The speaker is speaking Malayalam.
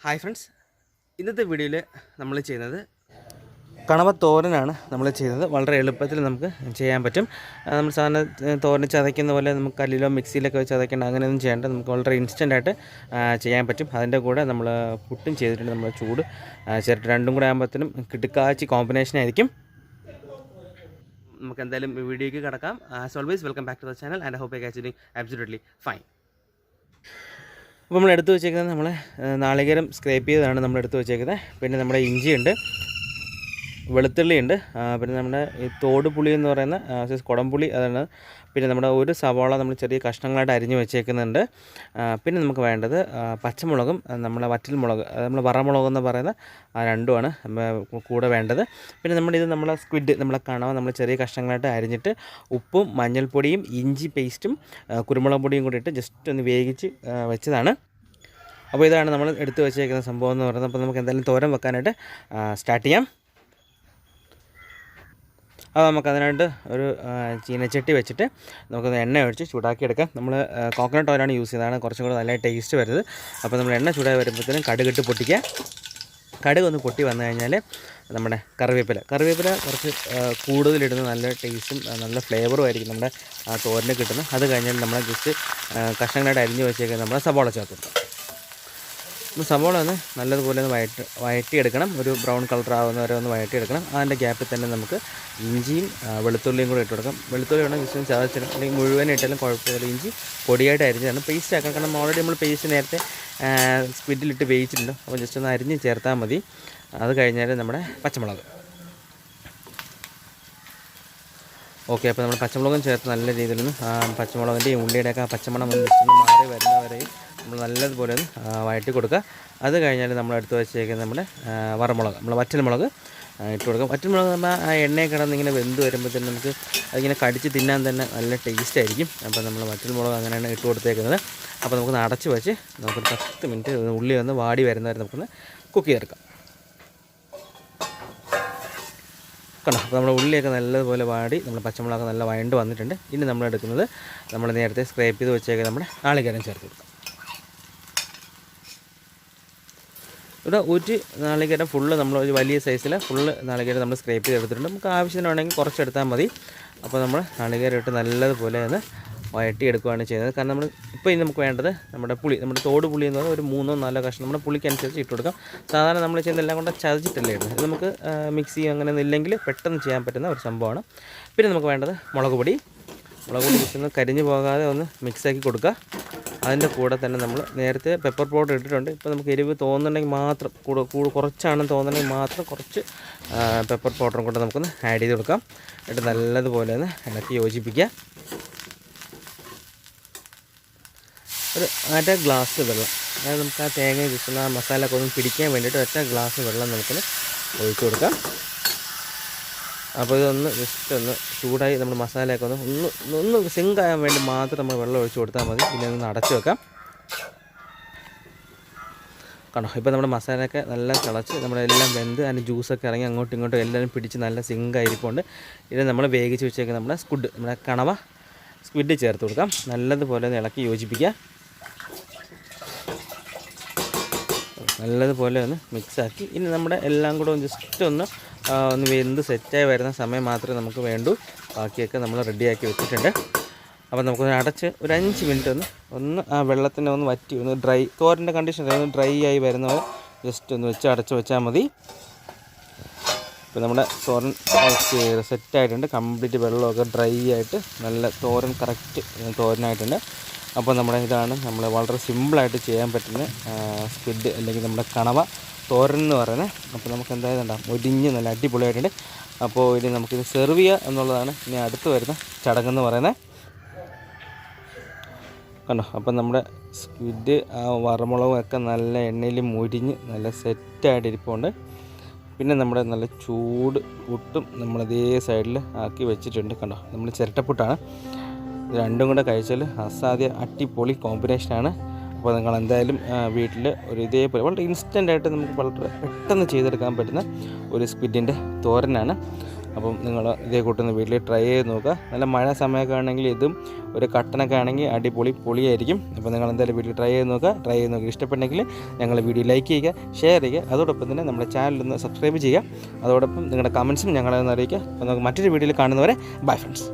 ഹായ് ഫ്രണ്ട്സ്, ഇന്നത്തെ വീഡിയോയിൽ നമ്മൾ ചെയ്യുന്നത് കണവ തോരനാണ് നമ്മൾ ചെയ്യുന്നത്. വളരെ എളുപ്പത്തിൽ നമുക്ക് ചെയ്യാൻ പറ്റും. നമ്മൾ സാധാരണ തോരൻ ചതയ്ക്കുന്ന പോലെ നമുക്ക് കല്ലിലോ മിക്സിയിലൊക്കെ വെച്ച് ചതയ്ക്കേണ്ട അങ്ങനെയൊന്നും ചെയ്യേണ്ട. നമുക്ക് വളരെ ഇൻസ്റ്റൻ്റായിട്ട് ചെയ്യാൻ പറ്റും. അതിൻ്റെ കൂടെ നമ്മൾ പുട്ടും ചെയ്തിട്ടുണ്ട്. നമ്മൾ ചൂട് ചേർത്ത് രണ്ടും കൂടെ ആകുമ്പോഴത്തേനും കിടുക്കാച്ചി കോമ്പിനേഷൻ ആയിരിക്കും. നമുക്ക് എന്തായാലും വീഡിയോയ്ക്ക് കിടക്കാം. As always welcome back to the channel and I hope you guys are doing absolutely fine. അപ്പോൾ നമ്മൾ എടുത്ത് വെച്ചേക്കുന്നത് നമ്മൾ നാളികേരം സ്ക്രേപ്പ് ചെയ്തതാണ് നമ്മൾ എടുത്ത് വെച്ചേക്കുന്നത്. പിന്നെ നമ്മുടെ ഇഞ്ചിയുണ്ട്, വെളുത്തുള്ളിയുണ്ട്, പിന്നെ നമ്മുടെ ഈ തോട് പുളി എന്ന് പറയുന്ന കുടംപുളി അതാണ്. പിന്നെ നമ്മുടെ ഒരു സവാള നമ്മൾ ചെറിയ കഷ്ണങ്ങളായിട്ട് അരിഞ്ഞ് വെച്ചേക്കുന്നുണ്ട്. പിന്നെ നമുക്ക് വേണ്ടത് പച്ചമുളകും നമ്മളെ വറ്റൽമുളക്, നമ്മൾ വറമുളക് എന്ന് പറയുന്ന രണ്ടുമാണ് കൂടെ വേണ്ടത്. പിന്നെ നമ്മളെ സ്ക്വിഡ്, നമ്മളെ കണവ നമ്മൾ ചെറിയ കഷ്ണങ്ങളായിട്ട് അരിഞ്ഞിട്ട് ഉപ്പും മഞ്ഞൾപ്പൊടിയും ഇഞ്ചി പേസ്റ്റും കുരുമുളക് പൊടിയും കൂടി ഇട്ട് ജസ്റ്റ് ഒന്ന് വേവിച്ച് വെച്ചതാണ്. അപ്പോൾ ഇതാണ് നമ്മൾ എടുത്ത് വെച്ചേക്കുന്ന സംഭവം എന്ന് പറയുന്നത്. അപ്പോൾ നമുക്ക് എന്തായാലും തോരൻ വെക്കാനായിട്ട് സ്റ്റാർട്ട് ചെയ്യാം. അപ്പോൾ നമുക്കതിനായിട്ട് ഒരു ചീനച്ചട്ടി വെച്ചിട്ട് നമുക്കൊന്ന് എണ്ണ ഒഴിച്ച് ചൂടാക്കിയെടുക്കാം. നമ്മൾ കോക്കനട്ട് ഓയിലാണ് യൂസ് ചെയ്തതാണ് കുറച്ചും കൂടെ നല്ല ടേസ്റ്റ് വരുന്നത്. അപ്പോൾ നമ്മൾ എണ്ണ ചൂടായി വരുമ്പോഴത്തേനും കടുകിട്ട് പൊട്ടിക്കുക. കടുക് ഒന്ന് പൊട്ടി വന്നു കഴിഞ്ഞാൽ നമ്മുടെ കറിവേപ്പില കുറച്ച് കൂടുതലിടുന്ന നല്ല ടേസ്റ്റും നല്ല ഫ്ലേവറും ആയിരിക്കും നമ്മുടെ തോരന് കിട്ടുന്നത്. അത് കഴിഞ്ഞാൽ നമ്മൾ ജസ്റ്റ് കഷ്ണങ്ങളായിട്ട് അരിഞ്ഞ് വെച്ചേക്കുന്നത് നമ്മൾ സവാള ചേർക്കും. സവാള ഒന്ന് നല്ലതുപോലെ ഒന്ന് വഴറ്റിയെടുക്കണം. ഒരു ബ്രൗൺ കളർ ആവുന്ന വരെ ഒന്ന് വഴറ്റിയെടുക്കണം. അതിൻ്റെ ഗ്യാപ്പിൽ തന്നെ നമുക്ക് ഇഞ്ചിയും വെളുത്തുള്ളിയും കൂടെ ഇട്ട് കൊടുക്കാം. വെളുത്തുള്ളി വേണം ജസ്റ്റ് ചതച്ചിടും, അല്ലെങ്കിൽ മുഴുവൻ ഇട്ടാലും കുഴപ്പമില്ല. ഇഞ്ചി പൊടിയായിട്ട് അരിഞ്ഞതാണ് പേസ്റ്റ് ആക്കാം. കാരണം ഓൾറെഡി നമ്മൾ പേസ്റ്റ് നേരത്തെ സ്ക്വിഡിലിട്ട് വേവിച്ചിട്ടുണ്ട്. അപ്പോൾ ജസ്റ്റ് ഒന്ന് അരിഞ്ഞ് ചേർത്താൽ മതി. അത് കഴിഞ്ഞാൽ നമ്മുടെ പച്ചമുളക്. ഓക്കെ, അപ്പോൾ നമ്മൾ പച്ചമുളകും ചേർത്ത് നല്ല രീതിയിലൊന്ന് പച്ചമുളകിൻ്റെയും ഉള്ളിയുടെയൊക്കെ പച്ചമണം ഒന്ന് ജസ്റ്റ് ഒന്ന് മാറി വരുന്നവരെയും നമ്മൾ നല്ലതുപോലെ ഒന്ന് വഴറ്റി കൊടുക്കുക. അത് കഴിഞ്ഞാൽ നമ്മൾ എടുത്ത് വെച്ചേക്കുന്നത് നമ്മുടെ വറമുളക്, നമ്മൾ വറ്റൽമുളക് ഇട്ട് കൊടുക്കുക. വറ്റൽമുളക് നമ്മൾ ആ എണ്ണയിൽ കിടന്ന് ഇങ്ങനെ വെന്ത് വരുമ്പോഴത്തേനും നമുക്ക് അതിങ്ങനെ കടിച്ച് തിന്നാൻ തന്നെ നല്ല ടേസ്റ്റ് ആയിരിക്കും. അപ്പോൾ നമ്മൾ വറ്റൽമുളക് അങ്ങനെയാണ് ഇട്ട് കൊടുത്തേക്കുന്നത്. അപ്പോൾ നമുക്കൊന്ന് അടച്ച് വെച്ച് നമുക്കൊരു 10 മിനിറ്റ് ഉള്ളി ഒന്ന് വാടി വരുന്നവരെ നമുക്കൊന്ന് കുക്ക് ചെയ്തെടുക്കാം. കണ്ടോ, അപ്പോൾ നമ്മുടെ ഉള്ളിയൊക്കെ നല്ലതുപോലെ വാടി നമ്മൾ പച്ചമുളകൊക്കെ നല്ല വഴണ്ട് വന്നിട്ടുണ്ട്. ഇനി നമ്മൾ എടുക്കുന്നത് നമ്മൾ നേരത്തെ സ്ക്രേപ്പ് ചെയ്ത് വെച്ചേക്ക് നമ്മുടെ നാളികേരം ചേർത്ത് കൊടുക്കാം. ഇവിടെ ഒരു നാളികേരം ഫുള്ള് നമ്മൾ ഒരു വലിയ സൈസിൽ ഫുള്ള് നാളികേരം നമ്മൾ സ്ക്രേപ്പ് ചെയ്തെടുത്തിട്ടുണ്ട്. നമുക്ക് ആവശ്യത്തിന് വേണമെങ്കിൽ കുറച്ചെടുത്താൽ മതി. അപ്പോൾ നമ്മൾ നാളികേരം ഇട്ട് നല്ലതുപോലെ ഒന്ന് വഴറ്റിയെടുക്കുകയാണ് ചെയ്യുന്നത്. കാരണം നമ്മൾ ഇപ്പോൾ ഇനി നമുക്ക് വേണ്ടത് നമ്മുടെ പുളി, നമ്മുടെ തോട് പുളി എന്ന് പറഞ്ഞാൽ ഒരു 3-4 കഷ്ണം നമ്മുടെ പുളിക്കനുസരിച്ച് ഇട്ട് കൊടുക്കാം. സാധാരണ നമ്മൾ ചെയ്യുന്നതെല്ലാം കൊണ്ട് ചതച്ചിട്ടല്ലേ ഇടുന്നത്. ഇത് നമുക്ക് മിക്സി അങ്ങനെയൊന്നും ഇല്ലെങ്കിൽ പെട്ടെന്ന് ചെയ്യാൻ പറ്റുന്ന ഒരു സംഭവമാണ്. പിന്നെ നമുക്ക് വേണ്ടത് മുളക് പൊടി ജസ്റ്റ് ഒന്ന് കരിഞ്ഞു പോകാതെ ഒന്ന് മിക്സാക്കി കൊടുക്കുക. അതിൻ്റെ കൂടെ തന്നെ നമ്മൾ നേരത്തെ പെപ്പർ പൗഡർ ഇട്ടിട്ടുണ്ട്. ഇപ്പോൾ നമുക്ക് എരിവ് തോന്നുന്നുണ്ടെങ്കിൽ മാത്രം കുറച്ചാണെന്ന് തോന്നുന്നുണ്ടെങ്കിൽ മാത്രം കുറച്ച് പെപ്പർ പൗഡറും കൂടെ നമുക്കൊന്ന് ആഡ് ചെയ്ത് കൊടുക്കാം. എന്നിട്ട് നല്ലതുപോലെ ഒന്ന് ഇളക്കി യോജിപ്പിക്കുക. ഒരു 1/2 ഗ്ലാസ് വെള്ളം, അതായത് നമുക്ക് ആ തേങ്ങ ജസ്റ്റ് ആ മസാലയൊക്കെ ഒന്ന് പിടിക്കാൻ വേണ്ടിയിട്ട് 1 ഗ്ലാസ് വെള്ളം നമുക്കൊന്ന് ഒഴിച്ച് കൊടുക്കാം. അപ്പോൾ ഇതൊന്ന് ജസ്റ്റ് ഒന്ന് ചൂടായി നമ്മൾ മസാലയൊക്കെ ഒന്ന് സിങ്കാകാൻ വേണ്ടി മാത്രം നമ്മൾ വെള്ളം ഒഴിച്ച് കൊടുത്താൽ മതി. പിന്നെ ഒന്ന് അടച്ച് വെക്കാം. കണ്ടോ, ഇപ്പോൾ നമ്മുടെ മസാലയൊക്കെ നല്ല തിളച്ച് നമ്മളെല്ലാം വെന്ത് അതിൻ്റെ ജ്യൂസൊക്കെ ഇറങ്ങി അങ്ങോട്ടും ഇങ്ങോട്ടും എല്ലാവരും പിടിച്ച് നല്ല സിങ്കായിരിക്കുന്നുണ്ട്. ഇത് നമ്മൾ വേവിച്ച് വെച്ചേക്കുക നമ്മുടെ നമ്മുടെ കണവ സ്ക്വിഡ് ചേർത്ത് കൊടുക്കാം. നല്ലതുപോലെ ഒന്ന് ഇളക്കി യോജിപ്പിക്കുക. നല്ലതുപോലെ ഒന്ന് മിക്സാക്കി ഇനി നമ്മുടെ എല്ലാം കൂടെ ജസ്റ്റ് ഒന്ന് വെന്ത് സെറ്റായി വരുന്ന സമയം മാത്രമേ നമുക്ക് വേണ്ടൂ. ബാക്കിയൊക്കെ നമ്മൾ റെഡിയാക്കി വെച്ചിട്ടുണ്ട്. അപ്പോൾ നമുക്കൊന്ന് അടച്ച് ഒരു 5 മിനിറ്റ് ഒന്ന് ആ വെള്ളത്തിനെ ഒന്ന് വറ്റി ഒന്ന് ഡ്രൈ, തോരൻ്റെ കണ്ടീഷൻ ഒന്ന് ഡ്രൈ ആയി വരുന്നവരെ ജസ്റ്റ് ഒന്ന് അടച്ച് വെച്ചാൽ മതി. ഇപ്പോൾ നമ്മുടെ തോരൻ സെറ്റായിട്ടുണ്ട്. കംപ്ലീറ്റ് വെള്ളമൊക്കെ ഡ്രൈ ആയിട്ട് നല്ല തോരൻ കറക്റ്റ് തോരനായിട്ടുണ്ട്. അപ്പോൾ ഇതാണ് നമ്മൾ വളരെ സിമ്പിളായിട്ട് ചെയ്യാൻ പറ്റുന്ന സ്ക്വിഡ് അല്ലെങ്കിൽ നമ്മുടെ കണവ തോരൻ എന്ന് പറയുന്നത്. അപ്പോൾ നമുക്ക് എന്തായാലും ഒരിഞ്ഞ് നല്ല അടിപൊളിയായിട്ടുണ്ട്. അപ്പോൾ ഇനി നമുക്കിത് സെർവ് ചെയ്യുക എന്നുള്ളതാണ് ഇനി അടുത്ത് വരുന്ന ചടങ്ങെന്ന് പറയുന്നത്. കണ്ടോ, അപ്പം നമ്മുടെ സ്ക്വിഡ് ആ വറമുളകും ഒക്കെ നല്ല എണ്ണയിൽ മുരിഞ്ഞ് നല്ല സെറ്റായിട്ടിരിപ്പുണ്ട്. പിന്നെ നമ്മുടെ നല്ല ചൂട് പുട്ടും നമ്മളതേ സൈഡിൽ ആക്കി വെച്ചിട്ടുണ്ട്. കണ്ടോ, നമ്മൾ ചിരട്ടപ്പുട്ടാണ്. ഇത് രണ്ടും കൂടെ കഴിച്ചാൽ അസാധ്യ അടിപൊളി കോമ്പിനേഷനാണ്. അപ്പോൾ നിങ്ങൾ എന്തായാലും വീട്ടിൽ ഒരു ഇതേപോലെ വളരെ ഇൻസ്റ്റൻ്റായിട്ട് നമുക്ക് വളരെ പെട്ടെന്ന് ചെയ്തെടുക്കാൻ പറ്റുന്ന ഒരു സ്ക്വിഡിൻ്റെ തോരനാണ്. അപ്പം നിങ്ങൾ ഇതേ കൂട്ടുന്ന വീട്ടിൽ ട്രൈ ചെയ്ത് നോക്കുക. നല്ല മഴ സമയമൊക്കെ ആണെങ്കിൽ ഇതും ഒരു കട്ടനൊക്കെ ആണെങ്കിൽ പൊളിയായിരിക്കും. അപ്പോൾ നിങ്ങൾ എന്തായാലും വീട്ടിൽ ട്രൈ ചെയ്ത് നോക്കുക. ഇഷ്ടപ്പെട്ടെങ്കിൽ ഞങ്ങൾ വീഡിയോ ലൈക്ക് ചെയ്യുക, ഷെയർ ചെയ്യുക. അതോടൊപ്പം തന്നെ നമ്മുടെ ചാനലൊന്ന് സബ്സ്ക്രൈബ് ചെയ്യുക. അതോടൊപ്പം നിങ്ങളുടെ കമൻസും ഞങ്ങളെ ഒന്ന് അറിയിക്കുക. അപ്പോൾ നമുക്ക് മറ്റൊരു വീഡിയോയിൽ കാണുന്നവരെ ബൈ ഫ്രണ്ട്സ്.